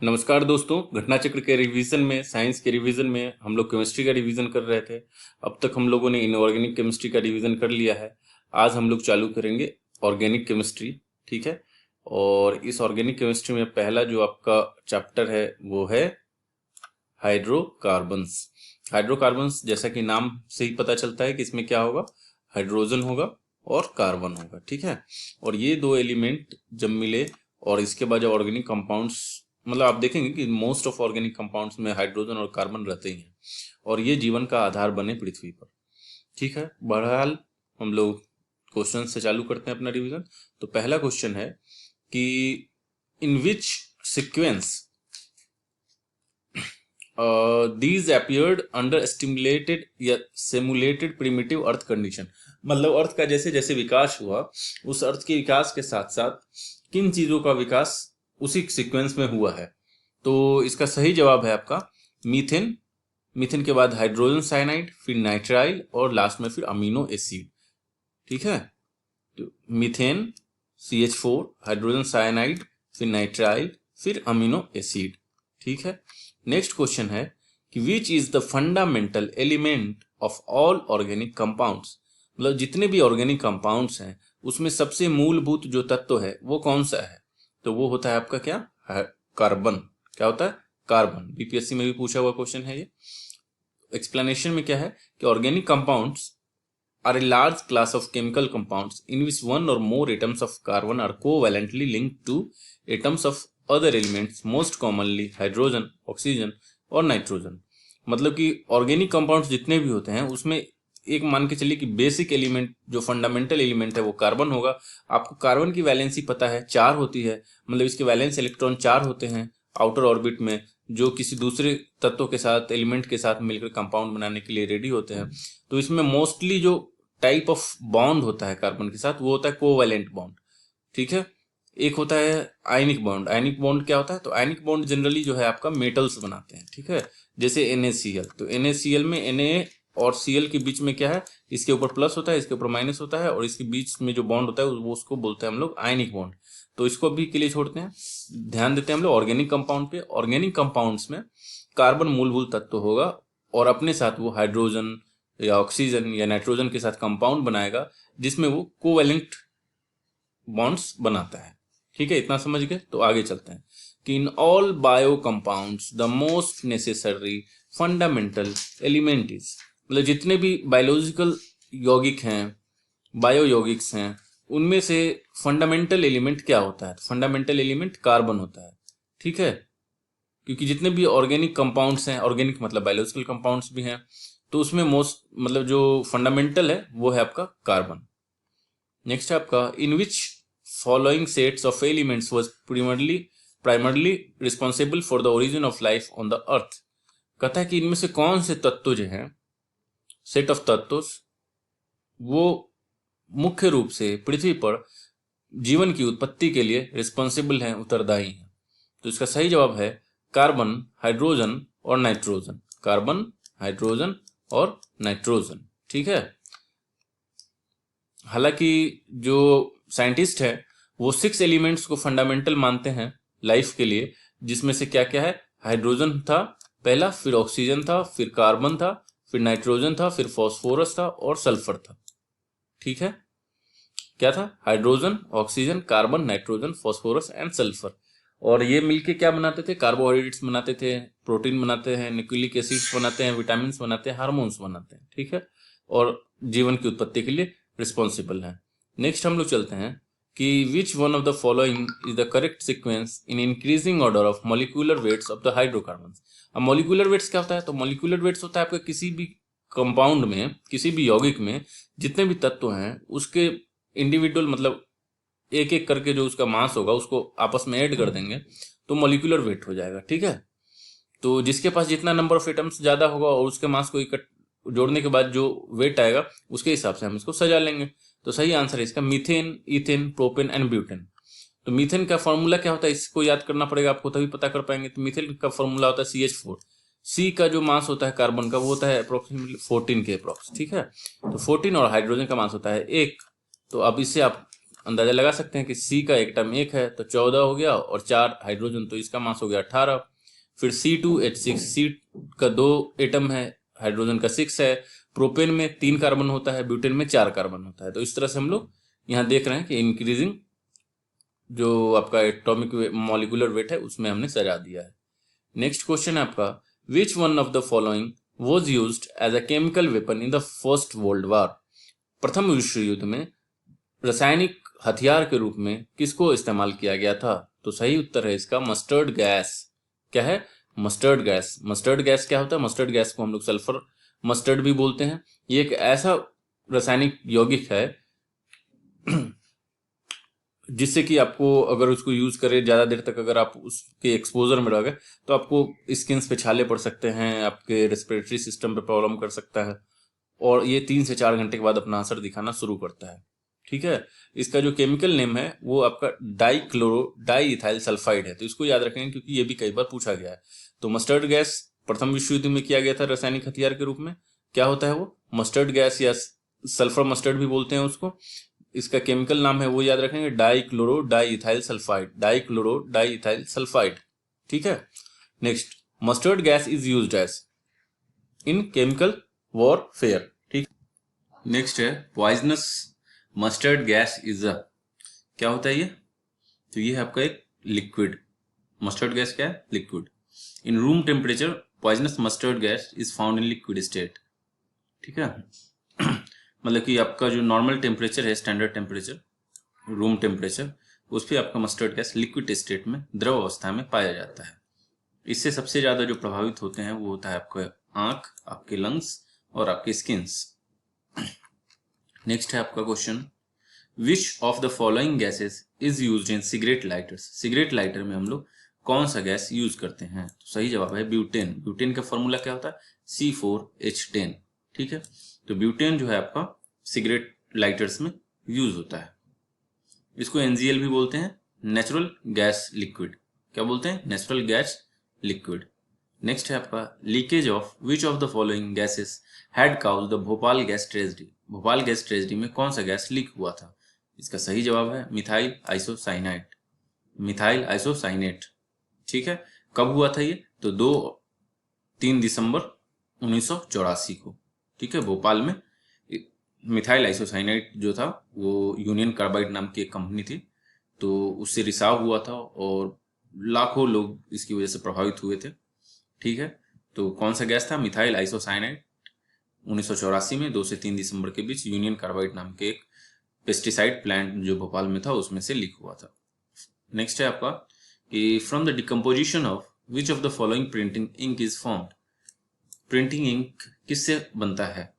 नमस्कार दोस्तों, घटना चक्र के रिवीजन में साइंस के रिवीजन में हम लोग केमिस्ट्री का रिवीजन कर रहे थे। अब तक हम लोगों ने इनऑर्गेनिक केमिस्ट्री का रिवीजन कर लिया है। आज हम लोग चालू करेंगे ऑर्गेनिक केमिस्ट्री। ठीक है। और इस ऑर्गेनिक केमिस्ट्री में पहला जो आपका चैप्टर है वो है हाइड्रोकार्बन्स। हाइड्रोकार्बन्स जैसा कि नाम से ही पता चलता है कि इसमें क्या होगा, हाइड्रोजन होगा और कार्बन होगा। ठीक है। और ये दो एलिमेंट जब मिले और इसके बाद जो ऑर्गेनिक कंपाउंड्स, मतलब आप देखेंगे कि मोस्ट ऑफ ऑर्गेनिक कंपाउंड्स में हाइड्रोजन और कार्बन रहते ही हैं और ये जीवन का आधार बने पृथ्वी पर। ठीक है। बहरहाल हम लोग क्वेश्चन से चालू करते हैं अपना रिवीजन। तो पहला क्वेश्चन है कि in which sequence these appeared under stimulated या simulated primitive अर्थ कंडीशन। मतलब अर्थ का जैसे जैसे विकास हुआ, उस अर्थ के विकास के साथ साथ किन चीजों का विकास उसी सीक्वेंस में हुआ है। तो इसका सही जवाब है आपका मीथेन। मीथेन के बाद हाइड्रोजन साइनाइड, फिर नाइट्राइल और लास्ट में फिर अमीनो एसिड। ठीक है। तो मीथेन, CH4, हाइड्रोजन साइनाइड, फिर नाइट्राइल, फिर अमीनो एसिड। ठीक है। नेक्स्ट क्वेश्चन है कि which is the fundamental element of all organic compounds. मतलब जितने भी ऑर्गेनिक कंपाउंड्स हैं उसमें सबसे मूलभूत जो तत्व है वो कौन सा है। तो वो होता है आपका क्या, कार्बन। क्या होता है, कार्बन। बीपीएससी में भी पूछा हुआ क्वेश्चन है ये। एक्सप्लेनेशन में क्या है कि organic compounds are a large class of chemical compounds in which one or more atoms of carbon are covalently linked to atoms of other elements, most commonly hydrogen, oxygen और nitrogen. मतलब कि organic compounds जितने भी होते हैं उसमें एक मान के चलिए कि बेसिक एलिमेंट जो फंडामेंटल एलिमेंट है वो कार्बन होगा। आपको कार्बन की वैलेंसी पता है 4 होती है, मतलब इसके वैलेंस इलेक्ट्रॉन 4 होते हैं आउटर ऑर्बिट में, जो किसी दूसरे तत्व के साथ, एलिमेंट के साथ मिलकर कंपाउंड बनाने के लिए रेडी होते हैं। तो इसमें मोस्टली जो टाइप ऑफ बॉन्ड होता है कार्बन के साथ वो होता है कोवैलेंट बॉन्ड। ठीक है। एक होता है आयनिक बॉन्ड। आयनिक बॉन्ड क्या होता है, तो आयनिक बॉन्ड जनरली जो है आपका मेटल्स बनाते हैं। ठीक है। जैसे NaCl, तो NaCl में Na और Cl के बीच में क्या है, इसके ऊपर प्लस होता है, इसके ऊपर माइनस होता है और इसके बीच में जो बॉन्ड होता है वो उसको बोलते हैं हम लोग आयनिक बॉन्ड। तो इसको भी के लिए छोड़ते हैं, ध्यान देते हैं हम लोग ऑर्गेनिक कंपाउंड पे। ऑर्गेनिक कंपाउंड्स में कार्बन मूलभूत तत्व होगा और अपने साथ वो हाइड्रोजन या ऑक्सीजन या नाइट्रोजन के साथ कंपाउंड बनाएगा जिसमें वो कोवैलेंट बॉन्ड्स बनाता है। ठीक है, इतना समझ गए। तो आगे चलते हैं कि in all bio compounds the most necessary fundamental element is. मतलब जितने भी बायोलॉजिकल यौगिक हैं, बायो यौगिक्स हैं, उनमें से फंडामेंटल एलिमेंट क्या होता है, फंडामेंटल एलिमेंट कार्बन होता है। ठीक है। क्योंकि जितने भी ऑर्गेनिक कंपाउंड्स हैं, ऑर्गेनिक मतलब बायोलॉजिकल कंपाउंड्स भी हैं, तो उसमें मोस्ट मतलब जो फंडामेंटल है वो है आपका कार्बन। नेक्स्ट है आपका in which following sets of elements was primarily responsible for the origin of life on the earth. कहता है कि इनमें से कौन से तत्व जो हैं, सेट ऑफ तत्व, वो मुख्य रूप से पृथ्वी पर जीवन की उत्पत्ति के लिए रिस्पॉन्सिबल हैं, उत्तरदायी हैं। तो इसका सही जवाब है कार्बन, हाइड्रोजन और नाइट्रोजन। कार्बन, हाइड्रोजन और नाइट्रोजन। ठीक है। हालांकि जो साइंटिस्ट है वो 6 एलिमेंट्स को फंडामेंटल मानते हैं लाइफ के लिए, जिसमें से क्या क्या है, हाइड्रोजन था पहला, फिर ऑक्सीजन था, फिर कार्बन था, फिर नाइट्रोजन था, फिर फॉस्फोरस था और सल्फर था। ठीक है। क्या था, hydrogen, oxygen, carbon, nitrogen, phosphorus and sulphur. और ये मिलके क्या बनाते थे, कार्बोहाइड्रेट्स बनाते थे, प्रोटीन बनाते हैं, न्यूक्लिक एसिड्स बनाते हैं, विटामिन बनाते हैं, हार्मोन्स बनाते हैं। ठीक है। और जीवन की उत्पत्ति के लिए रिस्पॉन्सिबल है। नेक्स्ट हम लोग चलते हैं कि which one of the following is the correct sequence in increasing order of molecular weights of the hydrocarbons. अब मॉलिक्यूलर वेट्स क्या होता है, तो मॉलिक्यूलर वेट्स होता है आपका किसी भी कंपाउंड में, किसी भी यौगिक में जितने भी तत्व हैं उसके इंडिविजुअल, मतलब एक एक करके जो उसका मास होगा उसको आपस में ऐड कर देंगे तो मॉलिक्यूलर वेट हो जाएगा। ठीक है। तो जिसके पास जितना नंबर ऑफ एटम्स ज्यादा होगा और उसके मास को जोड़ने के बाद जो वेट आएगा उसके हिसाब से हम इसको सजा लेंगे। तो सही आंसर है इसका methane, ethane, propane and butane. तो मीथेन का फॉर्मूला क्या होता है, इसको याद करना पड़ेगा आपको, तभी पता कर पाएंगे। तो मीथेन का फॉर्मूला होता है CH4। सी का जो मास होता है कार्बन का वो होता है अप्रोक्सीमेटली 14 के अप्रोक्स। ठीक है। तो 14 और हाइड्रोजन का मास होता है 1। तो अब इससे आप अंदाजा लगा सकते हैं कि C का एटम 1 है तो 14 हो गया, और 4 हाइड्रोजन, तो इसका मास हो गया 18। फिर C2H6, C का 2 एटम है, हाइड्रोजन का 6 है। प्रोपेन में 3 कार्बन होता है, ब्यूटेन में 4 कार्बन होता है। तो इस तरह से हम लोग यहाँ देख रहे हैं कि इंक्रीजिंग जो आपका एटॉमिक मॉलिक्यूलर वेट है उसमें हमने सजा दिया है। नेक्स्ट क्वेश्चन है आपका, which one of the following was used as a chemical weapon in the First World War? प्रथम विश्व युद्ध में रासायनिक हथियार के रूप में किसको इस्तेमाल किया गया था? तो सही उत्तर है इसका मस्टर्ड गैस। क्या है? Mustard gas. मस्टर्ड गैस क्या होता है? मस्टर्ड गैस को हम लोग सल्फर मस्टर्ड भी बोलते हैं। ये एक ऐसा रासायनिक यौगिक है जिससे कि आपको अगर उसको यूज करें ज्यादा देर तक, अगर आप उसके एक्सपोजर में रहोगे तो आपको स्किन पे छाले पड़ सकते हैं, आपके रेस्पिरेटरी सिस्टम पे प्रॉब्लम कर सकता है, और ये 3 से 4 घंटे के बाद अपना असर दिखाना शुरू करता है। ठीक है, इसका जो केमिकल नेम है वो आपका डाई इथाइल सल्फाइड है। तो इसको याद रखेंगे क्योंकि ये भी कई बार पूछा गया है। तो मस्टर्ड गैस प्रथम विश्व युद्ध में किया गया था रासायनिक हथियार के रूप में। क्या होता है वो? मस्टर्ड गैस या सल्फर मस्टर्ड भी बोलते हैं उसको। इसका केमिकल नाम है वो याद रखेंगे, डाई इथाइल सल्फाइड। ठीक है। Next, mustard gas is used as in chemical warfare. ठीक। नेक्स्ट है poisonous mustard gas is a, क्या होता है ये? तो ये है आपका एक लिक्विड। मस्टर्ड गैस क्या है? Liquid. In room temperature poisonous mustard gas is found in liquid state. ठीक है मतलब कि आपका जो नॉर्मल टेम्परेचर है, स्टैंडर्ड टेम्परेचर, रूम टेम्परेचर, उस पर आपका मस्टर्ड गैस लिक्विड स्टेट में, द्रव अवस्था में पाया जाता है। इससे सबसे ज्यादा जो प्रभावित होते हैं वो होता है आपका आंख, आपके लंग्स और आपके स्किन्स। नेक्स्ट है आपका question, which of the following gases is used in cigarette lighters? Cigarette lighter में हम लोग कौन सा गैस यूज करते हैं? तो सही जवाब है ब्यूटेन। ब्यूटेन का फॉर्मूला क्या होता है? C4H10। ठीक है, तो ब्यूटेन जो है आपका सिगरेट लाइटर्स में यूज होता है। इसको NGL भी बोलते हैं, नेचुरल गैस लिक्विड। क्या बोलते हैं? Natural gas liquid. नेक्स्ट है आपका, leakage of which of the following gases had cause the Bhopal gas tragedy? Bhopal gas tragedy में कौन सा गैस लीक हुआ था? इसका सही जवाब है मिथाइल आइसोसाइनेट। Methyl isocyanate. ठीक है, कब हुआ था ये? तो 3 दिसंबर 1984 को। ठीक है, भोपाल में मिथाइल आइसोसाइनेट जो था वो यूनियन कार्बाइड नाम की एक कंपनी थी, तो उससे रिसाव हुआ था और लाखों लोग इसकी वजह से प्रभावित हुए थे। ठीक है, तो कौन सा गैस था? Methyl isocyanate. 1984 में 2 से 3 दिसंबर के बीच यूनियन कार्बाइड नाम के एक पेस्टिसाइड प्लांट जो भोपाल में था उसमें से लीक हुआ था। नेक्स्ट है आपका कि from the decomposition of which of the following printing ink is formed? Printing ink किससे बनता है?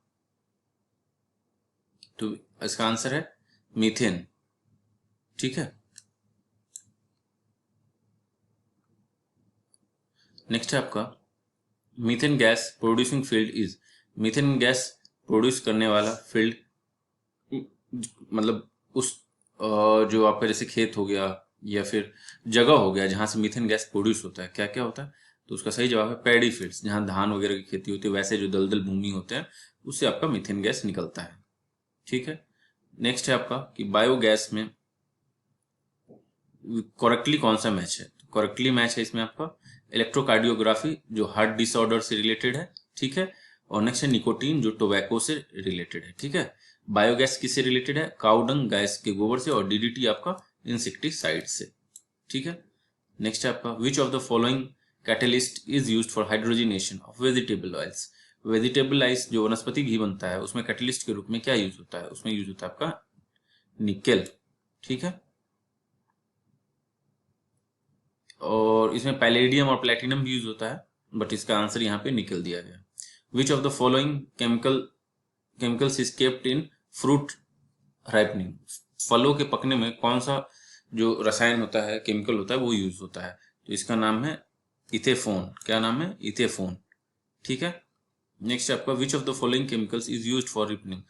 तो इसका आंसर है मीथेन। ठीक है, नेक्स्ट है आपका, methane gas producing field is? Methane gas produce करने वाला फील्ड मतलब उस जो आपका जैसे खेत हो गया या फिर जगह हो गया जहां से मीथेन गैस प्रोड्यूस होता है, क्या क्या होता है? तो उसका सही जवाब है पैडी फील्ड्स। जहां धान वगैरह की खेती होती है वैसे जो दलदल भूमि होते हैं उससे आपका मीथेन गैस निकलता है। ठीक है, नेक्स्ट है आपका कि बायोगैस में करेक्टली कौन सा मैच है? करेक्टली मैच है इसमें आपका इलेक्ट्रोकार्डियोग्राफी जो हार्ट डिसऑर्डर से रिलेटेड है। ठीक है, और नेक्स्ट है निकोटीन जो टोबैको से रिलेटेड है। ठीक है, बायोगैस किससे रिलेटेड है? काउडंग गैस के गोबर से, और DDT आपका इंसेक्टिसाइड से। ठीक है, नेक्स्ट है आपका विच of the following catalyst is used for hydrogenation of vegetable oils? Vegetable oils जो वनस्पति घी बनता है उसमें कैटलिस्ट के रूप में क्या यूज होता है? उसमें यूज होता है आपका निकेल। ठीक है, और इसमें पैलेडियम और प्लेटिनम भी यूज होता है, बट इसका आंसर यहाँ पे निकल दिया गया। विच of the following chemicals is kept in fruit ripening? फलों के पकने में कौन सा जो रसायन होता है, केमिकल होता है वो यूज होता है? तो इसका नाम है इथेफोन। क्या नाम है? इथेफोन। ठीक है, नेक्स्ट आपका विच of the following chemicals is used for ripening?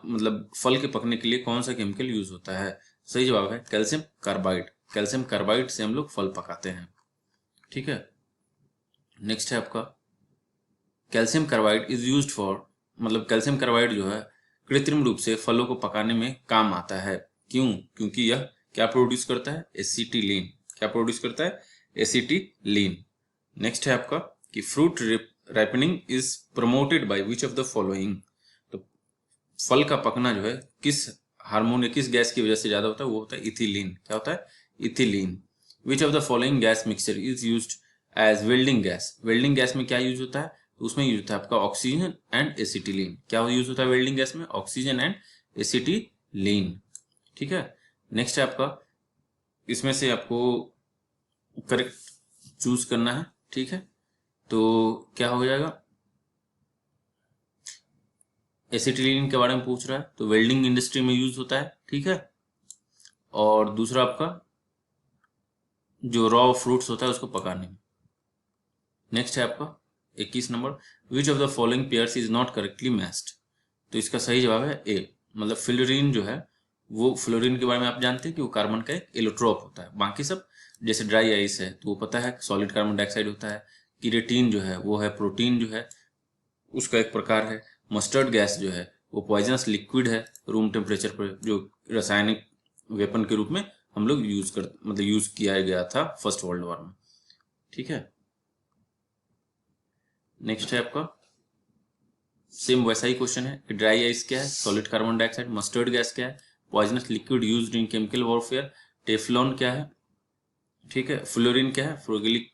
मतलब फल के पकने के लिए कौन सा केमिकल यूज होता है? सही जवाब है कैल्शियम कार्बाइड। कैल्शियम कार्बाइड से हम लोग फल पकाते हैं। ठीक है, नेक्स्ट है आपका calcium carbide is used for, मतलब कैल्शियम कार्बाइड जो है कृत्रिम रूप से फलों को पकाने में काम आता है। क्यों? क्योंकि यह क्या प्रोड्यूस करता है? एसिटिलीन। क्या प्रोड्यूस करता है? एसिटिलीन। नेक्स्ट है आपका कि fruit ripening is promoted by which of the following. तो फल का पकना जो है किस हार्मोन या किस गैस की वजह से ज्यादा होता है? वो होता है इथिलीन। क्या होता है? Ethylene. Which of the following gas mixture is used as welding gas. Welding gas में क्या यूज होता है? तो उसमें यूज होता है आपका ऑक्सीजन एंड एसिटिलीन। क्या यूज होता है वेल्डिंग गैस में? Oxygen and acetylene. ठीक है। नेक्स्ट है आपका, इसमें से आपको करेक्ट चूज करना है। ठीक है, तो क्या हो जाएगा? एसिटिलीन के बारे में पूछ रहा है, तो वेल्डिंग इंडस्ट्री में यूज होता है। ठीक है, और दूसरा आपका जो रॉ फ्रूट्स होता है उसको पकाने में। नेक्स्ट है आपका 21 number, which of the following pairs is not correctly matched. तो इसका सही जवाब है ए, मतलब फ्लोरीन जो है, वो फ्लोरीन के बारे में आप जानते हैं कि वो कार्बन का एक एलोट्रोप होता है। बाकी सब जैसे ड्राई आइस है तो वो पता है सॉलिड कार्बन डाइऑक्साइड होता है। किरेटिन जो है वो है प्रोटीन जो है उसका एक प्रकार है। मस्टर्ड गैस जो है वो पॉइजनस लिक्विड है रूम टेम्परेचर पर, जो रासायनिक वेपन के रूप में हम लोग यूज किया गया था फर्स्ट वर्ल्ड वॉर में। ठीक है, नेक्स्ट है आपका सेम वैसा ही क्वेश्चन है कि ड्राई आइस क्या है? Solid carbon dioxide. Mustard gas क्या है? Poisonous liquid used in chemical warfare. Teflon क्या है? ठीक है, फ्लोरीन क्या है? फ्रोगिलिक।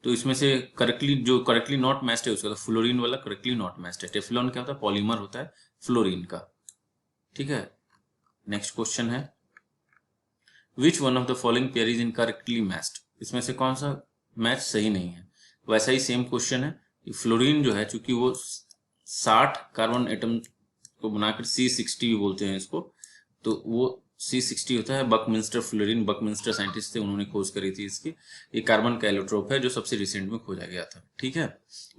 तो इसमें से करेक्टली नॉट मैच्ड है उसका, तो फ्लोरीन वाला करेक्टली नॉट मैच्ड है। टेफ्लॉन क्या होता है? पॉलीमर होता है फ्लोरीन का। ठीक है, नेक्स्ट क्वेश्चन है विच one of the following pair is incorrectly matched. इसमें से कौन सा मैच सही नहीं है? वैसा ही सेम क्वेश्चन है कि फ्लोरीन जो है चूंकि वो 60 कार्बन एटम को बनाकर C60 बोलते हैं इसको, तो वो C60 होता है बकमिंस्टर फ्लोरीन। बकमिंस्टर साइंटिस्ट थे, उन्होंने खोज करी थी इसकी। ये कार्बन का एलोट्रोप है जो सबसे रिसेंट में खोजा गया था। ठीक है,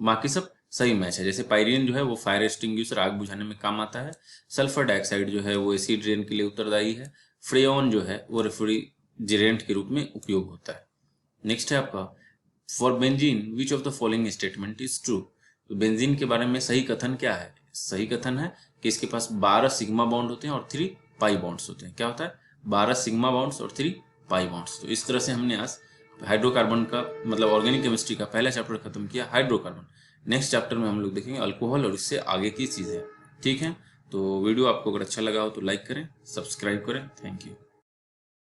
बाकी सब सही मैच है। जैसे पायरीन जो है वो फायर एक्सटिंग्विशर, आग बुझाने में काम आता है। सल्फर डाइऑक्साइड जो है वो एसिड रेन के लिए उत्तरदायी है। फ्रेओन जो है वो रेफ्रिजरेंट के रूप में उपयोग होता है। नेक्स्ट है आपका for benzene which of the following statement is true. तो बेंजीन के बारे में सही कथन क्या है? सही कथन है कि इसके पास 12 सिग्मा बॉन्ड होते हैं और 3 पाई बॉन्ड्स होते हैं। क्या होता है? 12 सिग्मा बॉन्ड्स और 3 पाई बॉन्ड्स। तो इस तरह से हमने आज हाइड्रोकार्बन का मतलब ऑर्गेनिक केमिस्ट्री का पहला चैप्टर खत्म किया, हाइड्रोकार्बन। नेक्स्ट चैप्टर में हम लोग देखेंगे अल्कोहल और इससे आगे की चीजें। ठीक है, तो वीडियो आपको अगर अच्छा लगा हो तो लाइक करें, सब्सक्राइब करें। Thank you.